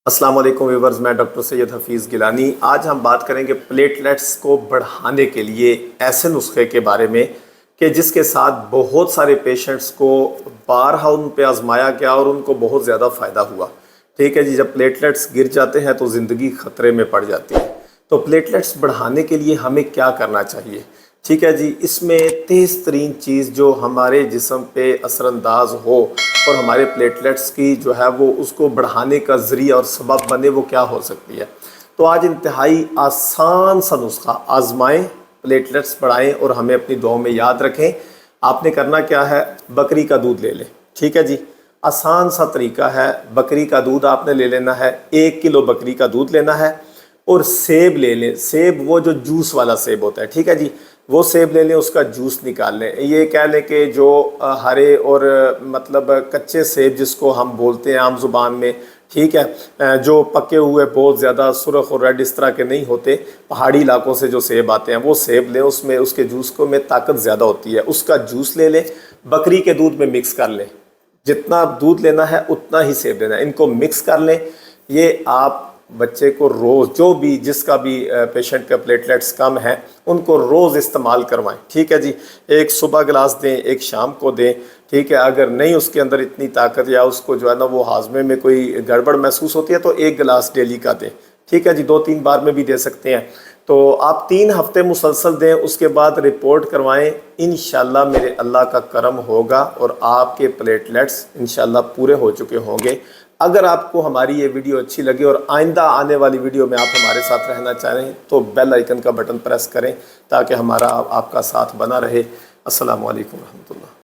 السلام علیکم ویورز، میں ڈاکٹر سید حفیظ گیلانی۔ آج ہم بات کریں گے پلیٹلیٹس کو بڑھانے کے لیے ایسے نسخے کے بارے میں کہ جس کے ساتھ بہت سارے پیشنٹس کو بارہا ان پہ آزمایا گیا اور ان کو بہت زیادہ فائدہ ہوا۔ ٹھیک ہے جی، جب پلیٹلیٹس گر جاتے ہیں تو زندگی خطرے میں پڑ جاتی ہے۔ تو پلیٹلیٹس بڑھانے کے لیے ہمیں کیا کرنا چاہیے؟ ٹھیک ہے جی، اس میں تیز ترین چیز جو ہمارے جسم پہ اثر انداز ہو اور ہمارے پلیٹلیٹس کی جو ہے وہ اس کو بڑھانے کا ذریعہ اور سبب بنے، وہ کیا ہو سکتی ہے؟ تو آج انتہائی آسان سا نسخہ آزمائیں، پلیٹلیٹس بڑھائیں اور ہمیں اپنی دعاؤں میں یاد رکھیں۔ آپ نے کرنا کیا ہے؟ بکری کا دودھ لے لیں۔ ٹھیک ہے جی، آسان سا طریقہ ہے۔ بکری کا دودھ آپ نے لے لینا ہے، 1 کلو بکری کا دودھ لینا ہے اور سیب لے لیں۔ سیب وہ جو جوس والا سیب ہوتا ہے، ٹھیک ہے جی، وہ سیب لے لیں، اس کا جوس نکال لیں۔ یہ کہہ لیں کہ جو ہرے اور مطلب کچے سیب جس کو ہم بولتے ہیں عام زبان میں، ٹھیک ہے، جو پکے ہوئے بہت زیادہ سرخ اور ریڈ اس طرح کے نہیں ہوتے، پہاڑی علاقوں سے جو سیب آتے ہیں وہ سیب لیں۔ اس میں اس کے جوس کو میں طاقت زیادہ ہوتی ہے، اس کا جوس لے لیں، بکری کے دودھ میں مکس کر لیں۔ جتنا دودھ لینا ہے اتنا ہی سیب لینا ہے، ان کو مکس کر لیں۔ یہ آپ بچے کو روز، جو بھی جس کا بھی پیشنٹ کا پلیٹلیٹس کم ہے، ان کو روز استعمال کروائیں۔ ٹھیک ہے جی، ایک صبح گلاس دیں، ایک شام کو دیں۔ ٹھیک ہے، اگر نہیں اس کے اندر اتنی طاقت یا اس کو جو ہے نا وہ ہاضمے میں کوئی گڑبڑ محسوس ہوتی ہے تو 1 گلاس ڈیلی کا دیں۔ ٹھیک ہے جی، 2-3 بار میں بھی دے سکتے ہیں۔ تو آپ 3 ہفتے مسلسل دیں، اس کے بعد رپورٹ کروائیں۔ انشاءاللہ میرے اللہ کا کرم ہوگا اور آپ کے پلیٹلیٹس انشاءاللہ پورے ہو چکے ہوں گے۔ اگر آپ کو ہماری یہ ویڈیو اچھی لگے اور آئندہ آنے والی ویڈیو میں آپ ہمارے ساتھ رہنا چاہیں تو بیل آئیکن کا بٹن پریس کریں تاکہ ہمارا آپ کا ساتھ بنا رہے۔ السلام علیکم ورحمۃ اللہ۔